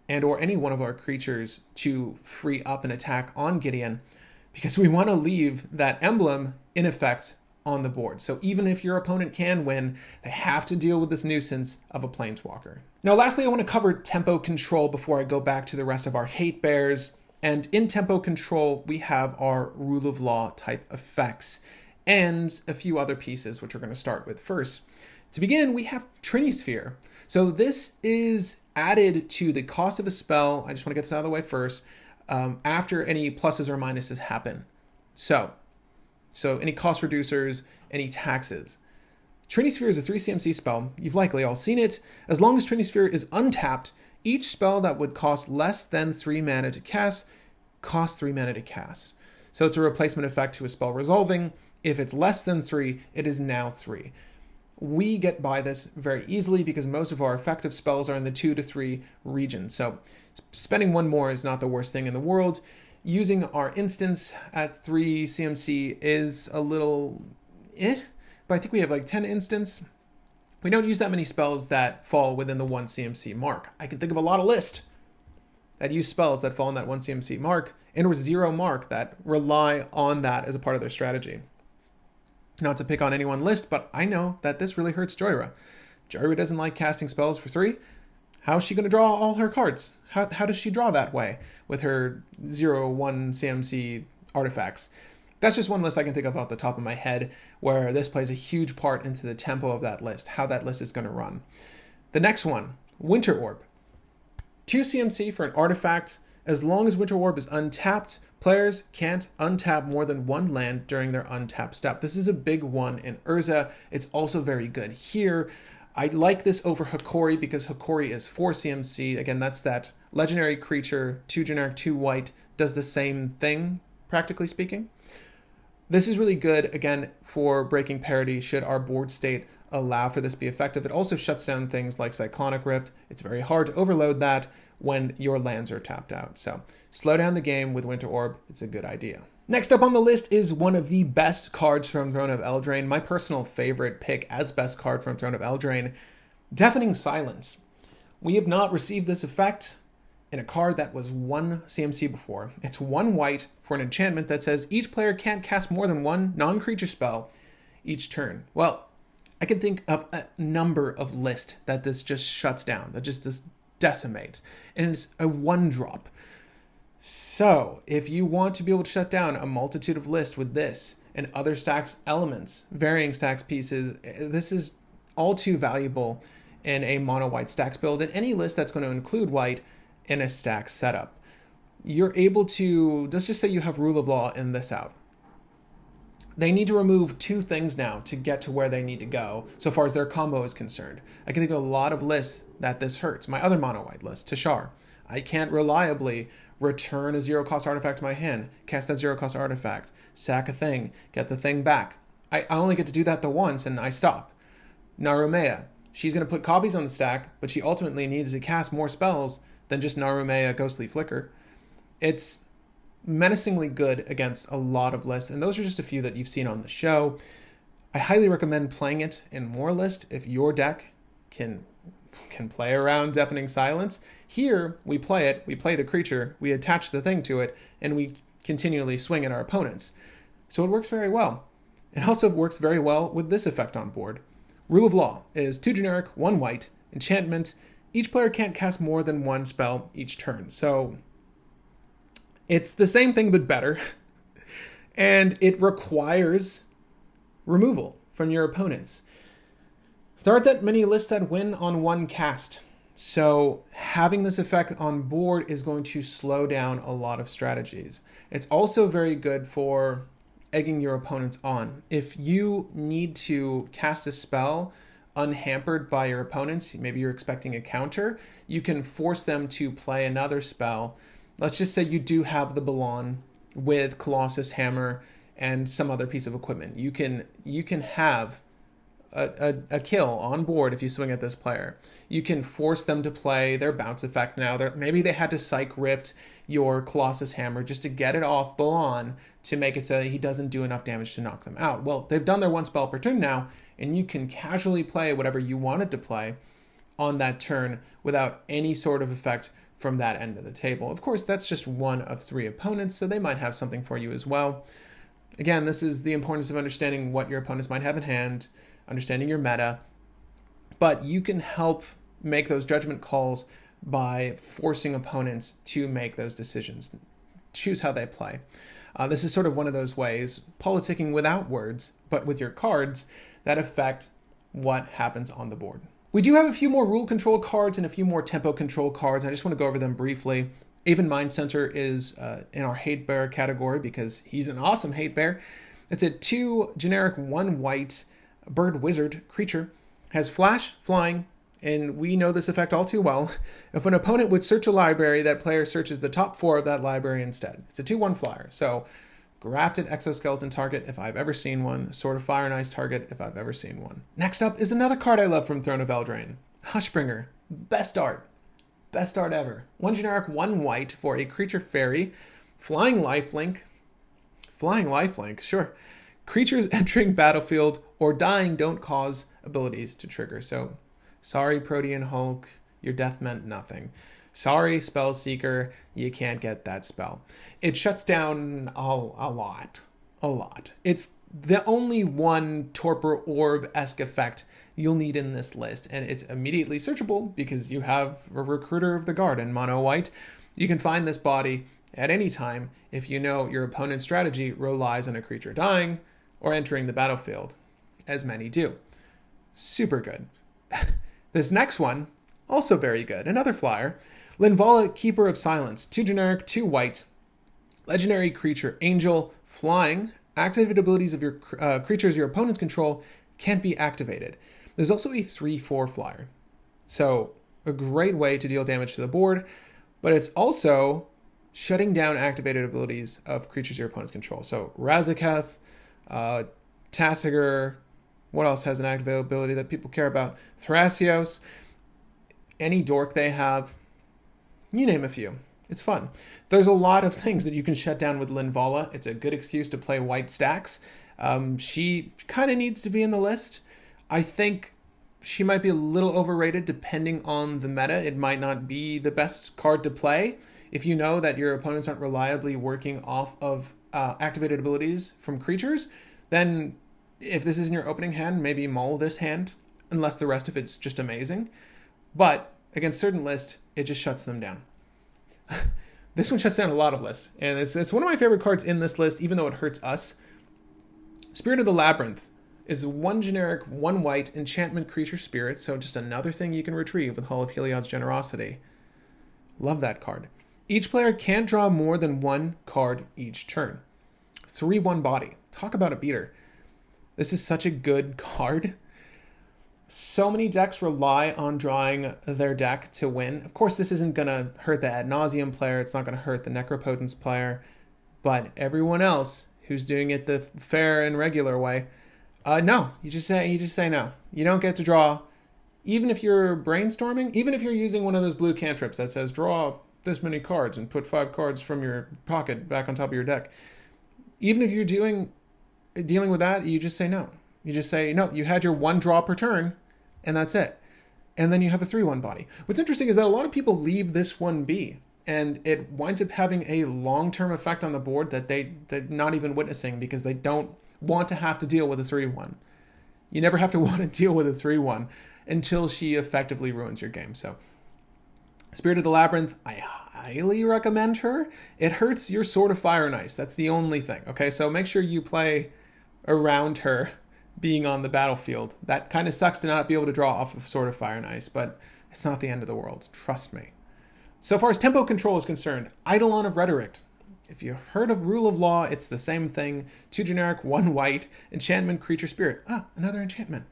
and or any one of our creatures to free up an attack on Gideon, because we want to leave that emblem in effect on the board. So even if your opponent can win, they have to deal with this nuisance of a Planeswalker. Now, lastly, I want to cover tempo control before I go back to the rest of our hate bears. And in tempo control, we have our rule of law type effects and a few other pieces, which we're going to start with first. To begin, we have Trinisphere. So this is added to the cost of a spell. I just want to get this out of the way first, after any pluses or minuses happen. So any cost reducers, any taxes. Trinisphere is a 3 CMC spell. You've likely all seen it. As long as Trinisphere is untapped, each spell that would cost less than 3 mana to cast costs 3 mana to cast. So it's a replacement effect to a spell resolving. If it's less than 3, it is now 3. We get by this very easily because most of our effective spells are in the 2 to 3 region. So spending 1 more is not the worst thing in the world. Using our instance at 3 CMC is a little but I think we have like 10 instance. We don't use that many spells that fall within the 1 CMC mark. I can think of a lot of lists that use spells that fall in that 1 CMC mark and or 0 mark that rely on that as a part of their strategy. Not to pick on any one list, but I know that this really hurts Joyra. Joyra doesn't like casting spells for 3. How is she going to draw all her cards? How does she draw that way with her 0/1 CMC artifacts? That's just one list I can think of off the top of my head where this plays a huge part into the tempo of that list, how that list is going to run. The next one, Winter Orb. 2 CMC for an artifact. As long as Winter Orb is untapped, players can't untap more than 1 land during their untap step. This is a big one in Urza. It's also very good here. I like this over Hikori because Hikori is 4 CMC. Again, that's that legendary creature, 2 generic, 2 white, does the same thing, practically speaking. This is really good, again, for breaking parity should our board state allow for this to be effective. It also shuts down things like Cyclonic Rift. It's very hard to overload that when your lands are tapped out. So slow down the game with Winter Orb. It's a good idea. Next up on the list is one of the best cards from Throne of Eldraine. My personal favorite pick as best card from Throne of Eldraine, Deafening Silence. We have not received this effect in a card that was 1 CMC before. It's 1 white for an enchantment that says each player can't cast more than 1 non-creature spell each turn. Well, I can think of a number of lists that this just shuts down, that just this decimates, and it's a 1-drop. So if you want to be able to shut down a multitude of lists with this and other Stax elements, varying Stax pieces, this is all too valuable in a mono white Stax build, and any list that's going to include white in a Stax setup. You're able to, let's just say you have Rule of Law in this out. They need to remove 2 things now to get to where they need to go, so far as their combo is concerned. I can think of a lot of lists that this hurts. My other mono white list, Tashar. I can't reliably return a 0-cost artifact to my hand, cast that 0-cost artifact, sack a thing, get the thing back. I only get to do that the once and I stop. Narumea. She's going to put copies on the stack, but she ultimately needs to cast more spells than just Narumea Ghostly Flicker. It's menacingly good against a lot of lists, and those are just a few that you've seen on the show. I highly recommend playing it in more lists if your deck can play around Deafening Silence. Here, we play it, we play the creature, we attach the thing to it, and we continually swing at our opponents. So it works very well. It also works very well with this effect on board. Rule of Law is 2 generic, 1 white, enchantment. Each player can't cast more than 1 spell each turn. So it's the same thing but better. And it requires removal from your opponents. There aren't that many lists that win on 1 cast. So having this effect on board is going to slow down a lot of strategies. It's also very good for egging your opponents on. If you need to cast a spell unhampered by your opponents, maybe you're expecting a counter, you can force them to play another spell. Let's just say you do have the Balan with Colossus Hammer and some other piece of equipment. You can have a kill on board if you swing at this player. You can force them to play their bounce effect now. Maybe they had to Psych Rift your Colossus Hammer just to get it off Balan to make it so that he doesn't do enough damage to knock them out. Well, they've done their 1 spell per turn now, and you can casually play whatever you wanted to play on that turn without any sort of effect from that end of the table. Of course, that's just 1 of 3 opponents, so they might have something for you as well. Again, this is the importance of understanding what your opponents might have in hand, understanding your meta, but you can help make those judgment calls by forcing opponents to make those decisions, choose how they play. This is sort of one of those ways, politicking without words, but with your cards that affect what happens on the board. We do have a few more rule control cards and a few more tempo control cards. I just want to go over them briefly. Aven Mind Censor is in our hate bear category because he's an awesome hate bear. It's a 2 generic 1 white bird wizard creature, has flash, flying, and we know this effect all too well. If an opponent would search a library, that player searches the top 4 of that library instead. It's a 2/1 flyer, so grafted exoskeleton target if I've ever seen one, Sword of Fire and Ice target if I've ever seen one. Next up is another card I love from Throne of Eldraine, Hushbringer. Best art ever. 1 generic 1 white for a creature fairy, flying lifelink, sure. Creatures entering battlefield or dying don't cause abilities to trigger. So, sorry, Protean Hulk, your death meant nothing. Sorry, Spellseeker, you can't get that spell. It shuts down a lot. It's the only 1 Torpor Orb-esque effect you'll need in this list, and it's immediately searchable because you have a Recruiter of the Guard in mono white. You can find this body at any time if you know your opponent's strategy relies on a creature dying or entering the battlefield, as many do. Super good. This next one, also very good. Another flyer. Linvala, Keeper of Silence. 2 generic, 2 white. Legendary creature, angel, flying. Activated abilities of your creatures your opponents control can't be activated. There's also a 3/4 flyer. So a great way to deal damage to the board, but it's also shutting down activated abilities of creatures your opponents control. So Razaketh, Tasigur, what else has an activated ability that people care about? Thrasios, any dork they have, you name a few. It's fun. There's a lot of things that you can shut down with Linvala. It's a good excuse to play white Stax. She kind of needs to be in the list. I think she might be a little overrated depending on the meta. It might not be the best card to play. If you know that your opponents aren't reliably working off of activated abilities from creatures, then if this is in your opening hand, maybe mull this hand, unless the rest of it's just amazing. But against certain lists, it just shuts them down. This one shuts down a lot of lists, and it's one of my favorite cards in this list, even though it hurts us. Spirit of the Labyrinth is one generic, one white enchantment creature spirit, so just another thing you can retrieve with Hall of Heliod's Generosity. Love that card. Each player can't draw more than one card each turn. 3/1 body. Talk about a beater. This is such a good card. So many decks rely on drawing their deck to win. Of course, this isn't going to hurt the Ad Nauseam player. It's not going to hurt the Necropotence player. But everyone else who's doing it the fair and regular way, no. You just say no. You don't get to draw. Even if you're brainstorming, even if you're using one of those blue cantrips that says draw this many cards and put 5 cards from your pocket back on top of your deck. Even if you're dealing with that, you just say no. You just say, no, you had your 1 draw per turn, and that's it. And then you have a 3/1 body. What's interesting is that a lot of people leave this one be, and it winds up having a long-term effect on the board that they're not even witnessing because they don't want to have to deal with a 3/1. You never have to want to deal with a 3/1 until she effectively ruins your game. So, Spirit of the Labyrinth, I highly recommend her. It hurts your Sword of Fire and Ice. That's the only thing, okay? So make sure you play around her being on the battlefield. That kind of sucks to not be able to draw off of Sword of Fire and Ice, but it's not the end of the world. Trust me. So far as tempo control is concerned, Eidolon of Rhetoric. If you've heard of Rule of Law, it's the same thing. 2 generic, 1 white, enchantment, creature, spirit. Another enchantment.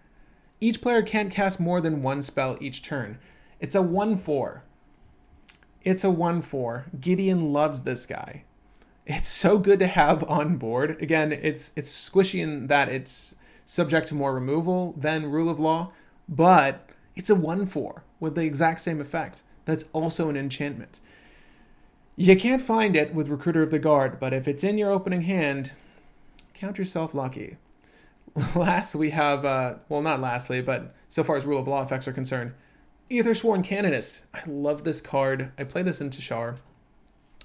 Each player can't cast more than 1 spell each turn. It's a 1/4. It's a 1/4. Gideon loves this guy. It's so good to have on board. Again, it's squishy in that it's subject to more removal than Rule of Law, but it's a 1/4 with the exact same effect. That's also an enchantment. You can't find it with Recruiter of the Guard, but if it's in your opening hand, count yourself lucky. Last, we have, not lastly, but so far as Rule of Law effects are concerned, Aethersworn Canonist. I love this card. I play this in Tashar.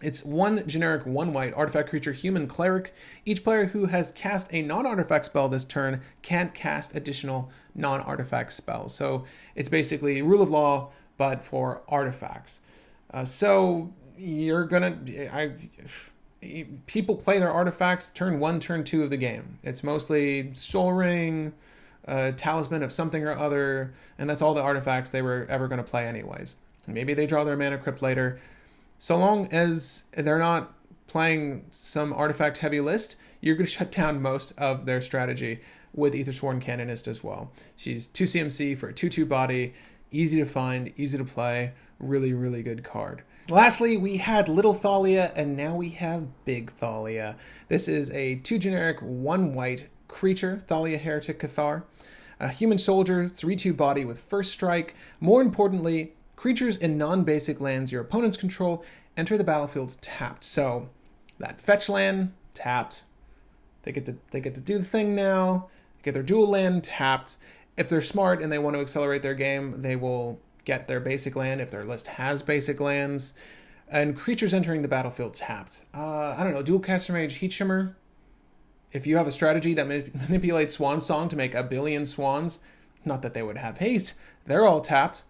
It's 1 generic, 1 white artifact creature, human cleric. Each player who has cast a non-artifact spell this turn can't cast additional non-artifact spells. So it's basically Rule of Law, but for artifacts. So you're gonna, people play their artifacts turn 1, turn 2 of the game. It's mostly Soul Ring, Talisman of something or other, and that's all the artifacts they were ever going to play anyways. And maybe they draw their Mana Crypt later. So long as they're not playing some artifact-heavy list, you're going to shut down most of their strategy with Aethersworn Canonist as well. She's 2 CMC for a 2/2 body, easy to find, easy to play, really, really good card. Lastly, we had Little Thalia, and now we have Big Thalia. This is a 2 generic, 1 white creature, Thalia Heretic Cathar. A human soldier, 3/2 body with first strike. More importantly, creatures in non-basic lands your opponents control enter the battlefield tapped. So that fetch land, tapped. They get to do the thing now. They get their dual land tapped. If they're smart and they want to accelerate their game, they will get their basic land if their list has basic lands. And creatures entering the battlefield tapped. I don't know, Dual Caster Mage, Heat Shimmer. If you have a strategy that manipulates Swan Song to make a billion swans, not that they would have haste, they're all tapped.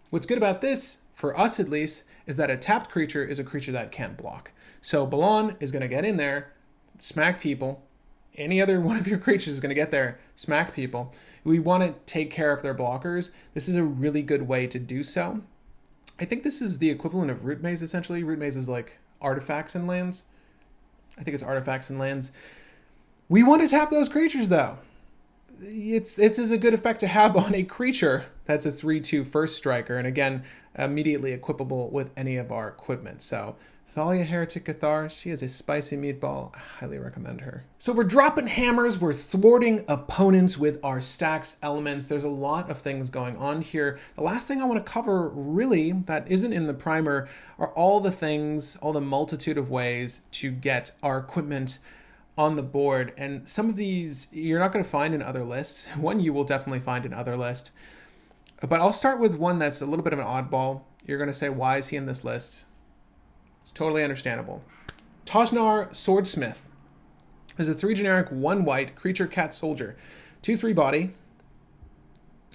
What's good about this, for us at least, is that a tapped creature is a creature that can't block. So Balan is going to get in there, smack people. Any other one of your creatures is going to get there, smack people. We want to take care of their blockers. This is a really good way to do so. I think this is the equivalent of Root Maze, essentially. Root Maze is like artifacts and lands. I think it's artifacts and lands. We want to tap those creatures, though. it's as a good effect to have on a creature that's a 3/2 first striker, and again, immediately equipable with any of our equipment. So Thalia Heretic Cathar, she is a spicy meatball. I highly recommend her. So we're dropping hammers, we're thwarting opponents with our Stax elements. There's a lot of things going on here. The last thing I want to cover, really, that isn't in the primer, are all the things, all the multitude of ways to get our equipment on the board. And some of these you're not going to find in other lists. One you will definitely find in other list. But I'll start with one that's a little bit of an oddball. You're going to say, why is he in this list? It's totally understandable. Tajnar Swordsmith is a 3 generic, 1 white creature cat soldier. 2/3 body.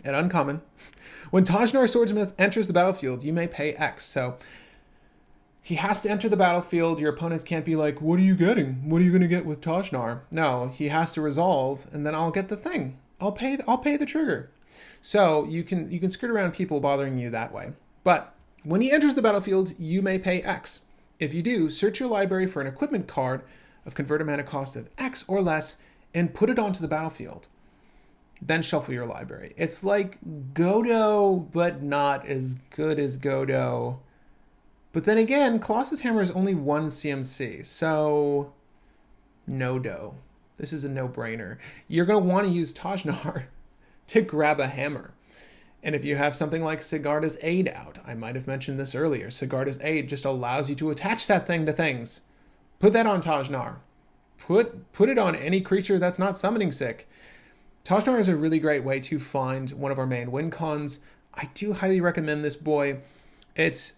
And uncommon. When Tajnar Swordsmith enters the battlefield, you may pay X. So he has to enter the battlefield. Your opponents can't be like, what are you getting? What are you going to get with Tajnar? No, he has to resolve, and then I'll get the thing. I'll pay the trigger. So you can skirt around people bothering you that way. But when he enters the battlefield, you may pay X. If you do, search your library for an equipment card of converted mana cost of X or less and put it onto the battlefield. Then shuffle your library. It's like Godot, but not as good as Godot. But then again, Colossus Hammer is only 1 CMC, so no dough. This is a no-brainer. You're going to want to use Tajnar to grab a hammer. And if you have something like Sigarda's Aid out, I might have mentioned this earlier, Sigarda's Aid just allows you to attach that thing to things. Put that on Tajnar. Put it on any creature that's not summoning sick. Tajnar is a really great way to find one of our main win cons. I do highly recommend this boy. It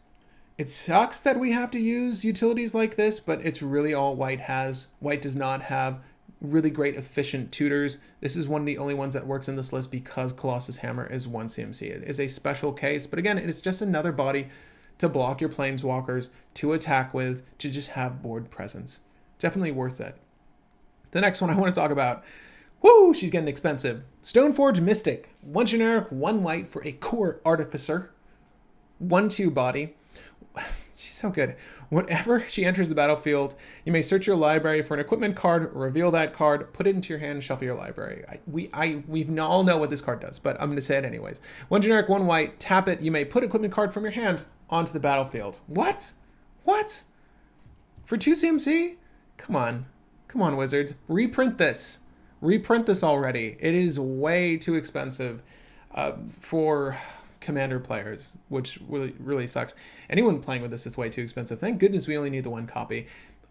sucks that we have to use utilities like this, but it's really all white has. White does not have really great efficient tutors. This is one of the only ones that works in this list because Colossus Hammer is 1 CMC. It is a special case, but again, it's just another body to block your planeswalkers, to attack with, to just have board presence. Definitely worth it. The next one I want to talk about, woo, she's getting expensive. Stoneforge Mystic, 1 generic, 1 white for a core artificer, 1/2 body. She's so good. Whenever she enters the battlefield, you may search your library for an equipment card, reveal that card, put it into your hand, and shuffle your library. We all know what this card does, but I'm going to say it anyways. 1 generic, 1 white, tap it. You may put equipment card from your hand onto the battlefield. What? For 2 CMC? Come on, Wizards. Reprint this. Reprint this already. It is way too expensive for Commander players, which really sucks. Anyone playing with this, it's way too expensive. Thank goodness we only need the 1 copy.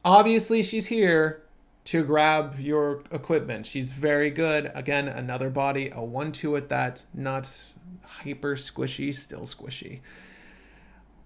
Obviously, she's here to grab your equipment. She's very good. Again, another body, a 1/2 at that. Not hyper squishy, still squishy.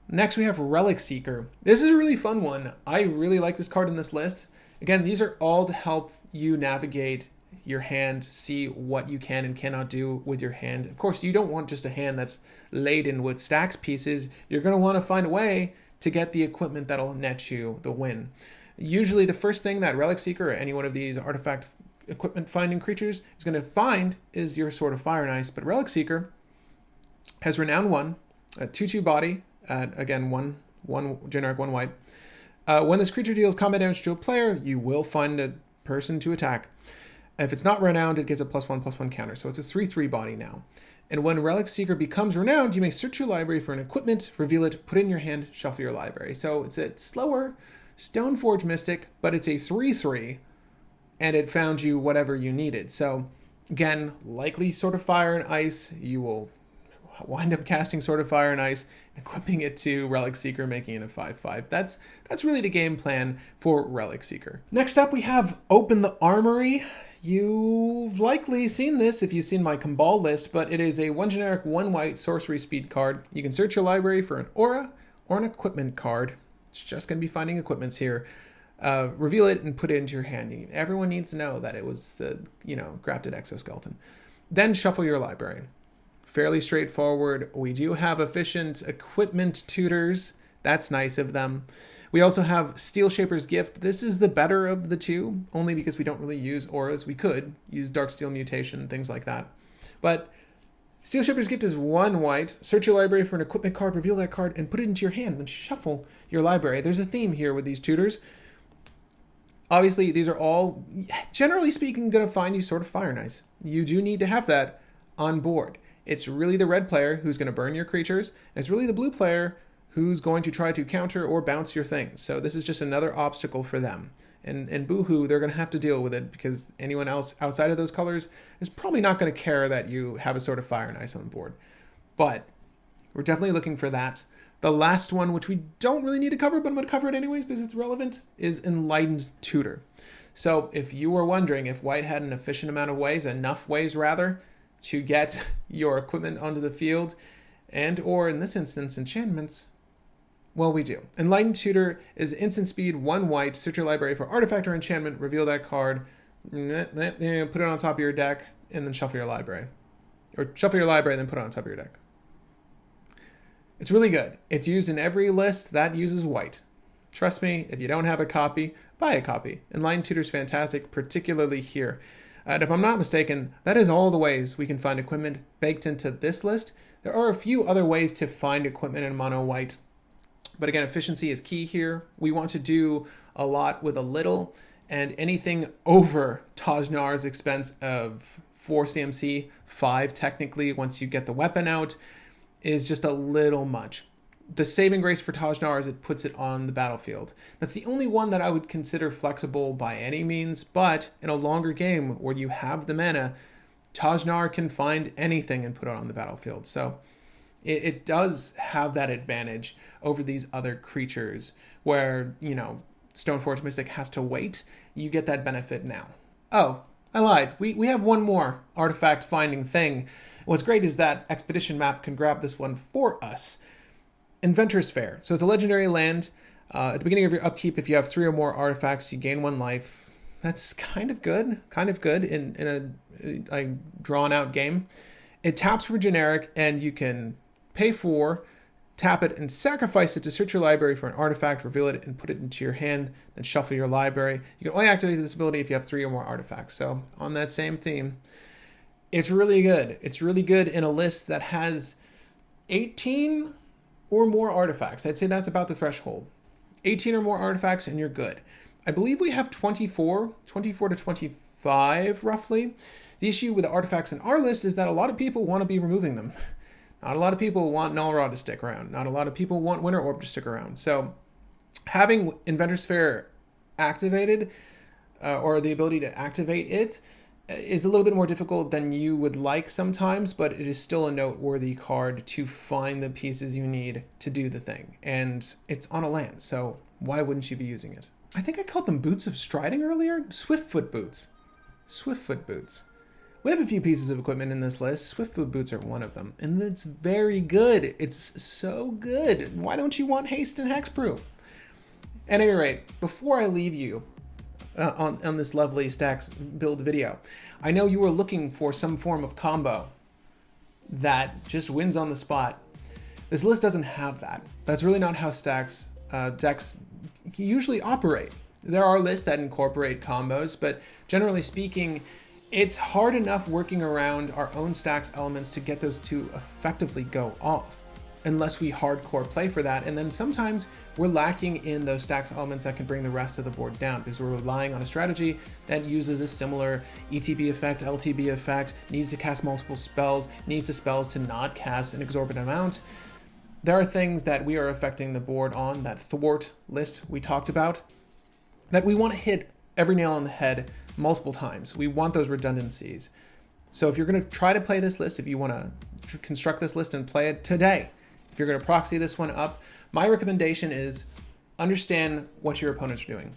Next, we have Relic Seeker. This is a really fun one. I really like this card in this list. Again, these are all to help you navigate your hand, see what you can and cannot do with your hand. Of course, you don't want just a hand that's laden with Stax pieces. You're going to want to find a way to get the equipment that'll net you the win. Usually the first thing that Relic Seeker or any one of these artifact equipment finding creatures is going to find is your Sword of Fire and Ice. But Relic Seeker has Renown 1, a 2/2 body, again, one generic, 1 white. When this creature deals combat damage to a player, you will find a person to attack. If it's not renowned, it gets a +1/+1 counter. So it's a 3/3 body now. And when Relic Seeker becomes renowned, you may search your library for an equipment, reveal it, put it in your hand, shuffle your library. So it's a slower Stoneforge Mystic, but it's a 3/3, and it found you whatever you needed. So again, likely Sword of Fire and Ice. You will wind up casting Sword of Fire and Ice, equipping it to Relic Seeker, making it a 5/5. That's really the game plan for Relic Seeker. Next up, we have Open the Armory. You've likely seen this if you've seen my Cabal list, but it is a 1 generic, 1 white sorcery speed card. You can search your library for an aura or an equipment card. It's just going to be finding equipments here. Reveal it and put it into your hand. Everyone needs to know that it was the, grafted exoskeleton. Then shuffle your library. Fairly straightforward. We do have efficient equipment tutors. That's nice of them. We also have Steel Shaper's Gift. This is the better of the two, only because we don't really use auras. We could use Darksteel Mutation, things like that. But Steel Shaper's Gift is 1 white. Search your library for an equipment card, reveal that card, and put it into your hand. Then shuffle your library. There's a theme here with these tutors. Obviously, these are all, generally speaking, going to find you sort of Fire and Ice. You do need to have that on board. It's really the red player who's going to burn your creatures, and it's really the blue player who's going to try to counter or bounce your things. So this is just another obstacle for them. And boohoo, they're going to have to deal with it because anyone else outside of those colors is probably not going to care that you have a sort of Fire and Ice on board. But we're definitely looking for that. The last one, which we don't really need to cover, but I'm going to cover it anyways because it's relevant, is Enlightened Tutor. So if you were wondering if white had an efficient amount of ways, enough ways rather, to get your equipment onto the field, and or in this instance, enchantments, well, we do. Enlightened Tutor is instant speed, 1 white, search your library for artifact or enchantment, reveal that card, put it on top of your deck, and then shuffle your library. Or shuffle your library and then put it on top of your deck. It's really good. It's used in every list that uses white. Trust me, if you don't have a copy, buy a copy. Enlightened Tutor is fantastic, particularly here. And if I'm not mistaken, that is all the ways we can find equipment baked into this list. There are a few other ways to find equipment in mono white. But again, efficiency is key here. We want to do a lot with a little, and anything over Tajnar's expense of 4 CMC, 5 technically, once you get the weapon out, is just a little much. The saving grace for Tajnar is it puts it on the battlefield. That's the only one that I would consider flexible by any means, but in a longer game where you have the mana, Tajnar can find anything and put it on the battlefield. So it does have that advantage over these other creatures where, you know, Stoneforge Mystic has to wait. You get that benefit now. Oh, I lied. We have one more artifact finding thing. What's great is that Expedition Map can grab this one for us. Inventor's Fair. So it's a legendary land. At the beginning of your upkeep, if you have 3 or more artifacts, you gain 1 life. That's kind of good in a drawn out game. It taps for generic, and you can pay for, tap it, and sacrifice it to search your library for an artifact, reveal it, and put it into your hand, then shuffle your library. You can only activate this ability if you have 3 or more artifacts. So on that same theme, it's really good. It's really good in a list that has 18 or more artifacts. I'd say that's about the threshold. 18 or more artifacts and you're good. I believe we have 24 to 25 roughly. The issue with the artifacts in our list is that a lot of people want to be removing them. Not a lot of people want Null Rod to stick around. Not a lot of people want Winter Orb to stick around. So having Inventor's Fair activated or the ability to activate it is a little bit more difficult than you would like sometimes, but it is still a noteworthy card to find the pieces you need to do the thing. And it's on a land, so why wouldn't you be using it? I think I called them Boots of Striding earlier. Swiftfoot Boots. Swiftfoot Boots. We have a few pieces of equipment in this list. Swiftfoot Boots are one of them, and it's very good. It's so good. Why don't you want haste and hexproof? At any rate, before I leave you on this lovely Stax build video, I know you were looking for some form of combo that just wins on the spot. This list doesn't have that. That's really not how Stax decks usually operate. There are lists that incorporate combos, but generally speaking, it's hard enough working around our own Stax elements to get those to effectively go off, unless we hardcore play for that. And then sometimes we're lacking in those Stax elements that can bring the rest of the board down because we're relying on a strategy that uses a similar ETB effect, LTB effect, needs to cast multiple spells, needs the spells to not cast an exorbitant amount. There are things that we are affecting the board on, that thwart list we talked about, that we want to hit every nail on the head multiple times. We want those redundancies. So if you're going to try to play this list, if you want to construct this list and play it today, if you're going to proxy this one up, my recommendation is understand what your opponents are doing.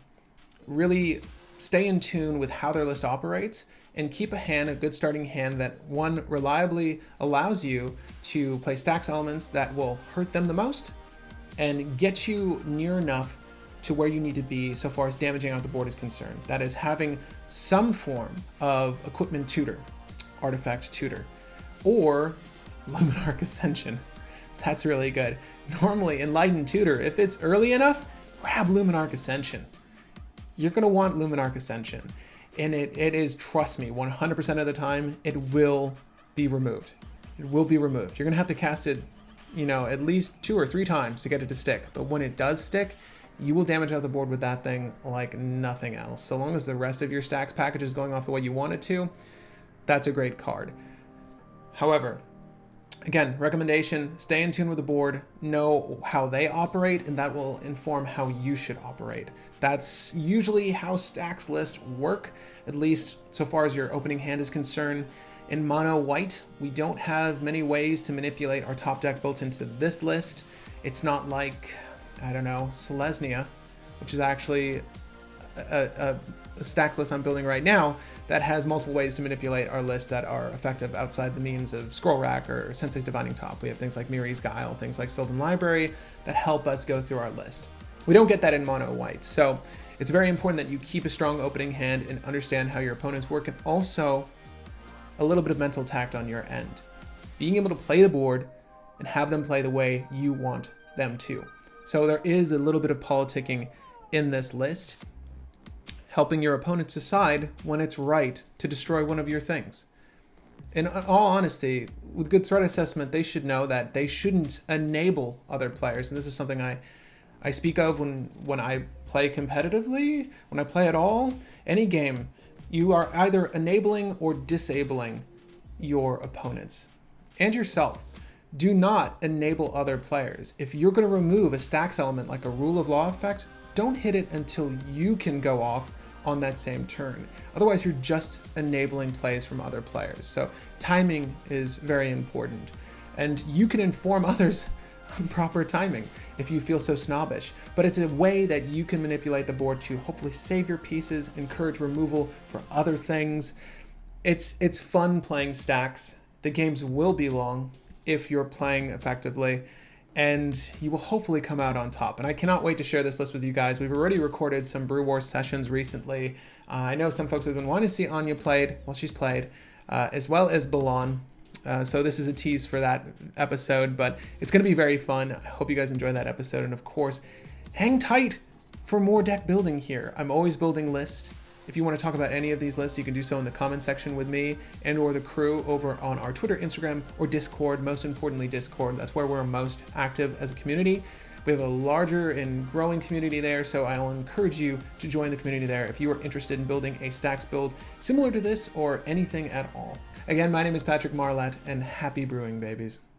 Really stay in tune with how their list operates and keep a good starting hand that, one, reliably allows you to play Stax elements that will hurt them the most and get you near enough to where you need to be so far as damaging out the board is concerned. That is having some form of equipment tutor, artifact tutor, or Luminarch Ascension. That's really good. Normally, Enlightened Tutor, if it's early enough, grab Luminarch Ascension. You're going to want Luminarch Ascension. And it is, trust me, 100% of the time, it will be removed. It will be removed. You're going to have to cast it, at least 2 or 3 times to get it to stick. But when it does stick, you will damage out the board with that thing like nothing else. So long as the rest of your Stax package is going off the way you want it to, that's a great card. However, again, recommendation, stay in tune with the board, know how they operate, and that will inform how you should operate. That's usually how Stax lists work, at least so far as your opening hand is concerned. In mono white, we don't have many ways to manipulate our top deck built into this list. It's not like, I don't know, Selesnya, which is actually a Stax list I'm building right now that has multiple ways to manipulate our list that are effective outside the means of Scroll Rack or Sensei's Divining Top. We have things like Miri's Guile, things like Sylvan Library that help us go through our list. We don't get that in mono white, so it's very important that you keep a strong opening hand and understand how your opponents work, and also a little bit of mental tact on your end. Being able to play the board and have them play the way you want them to. So there is a little bit of politicking in this list, helping your opponents decide when it's right to destroy one of your things. In all honesty, with good threat assessment, they should know that they shouldn't enable other players. And this is something I speak of when I play competitively, when I play at all. Any game, you are either enabling or disabling your opponents and yourself. Do not enable other players. If you're going to remove a Stax element like a rule of law effect, don't hit it until you can go off on that same turn. Otherwise, you're just enabling plays from other players. So timing is very important. And you can inform others on proper timing if you feel so snobbish. But it's a way that you can manipulate the board to hopefully save your pieces, encourage removal for other things. It's fun playing Stax. The games will be long if you're playing effectively, and you will hopefully come out on top. And I cannot wait to share this list with you guys. We've already recorded some Brew War sessions recently. I know some folks have been wanting to see Anya played, well, she's played, as well as Balan. So this is a tease for that episode, but it's going to be very fun. I hope you guys enjoy that episode. And of course, hang tight for more deck building here. I'm always building lists. If you want to talk about any of these lists, you can do so in the comment section with me and or the crew over on our Twitter, Instagram, or Discord. Most importantly, Discord. That's where we're most active as a community. We have a larger and growing community there, so I'll encourage you to join the community there if you are interested in building a Stax build similar to this or anything at all. Again, my name is Patrick Marlett, and happy brewing, babies.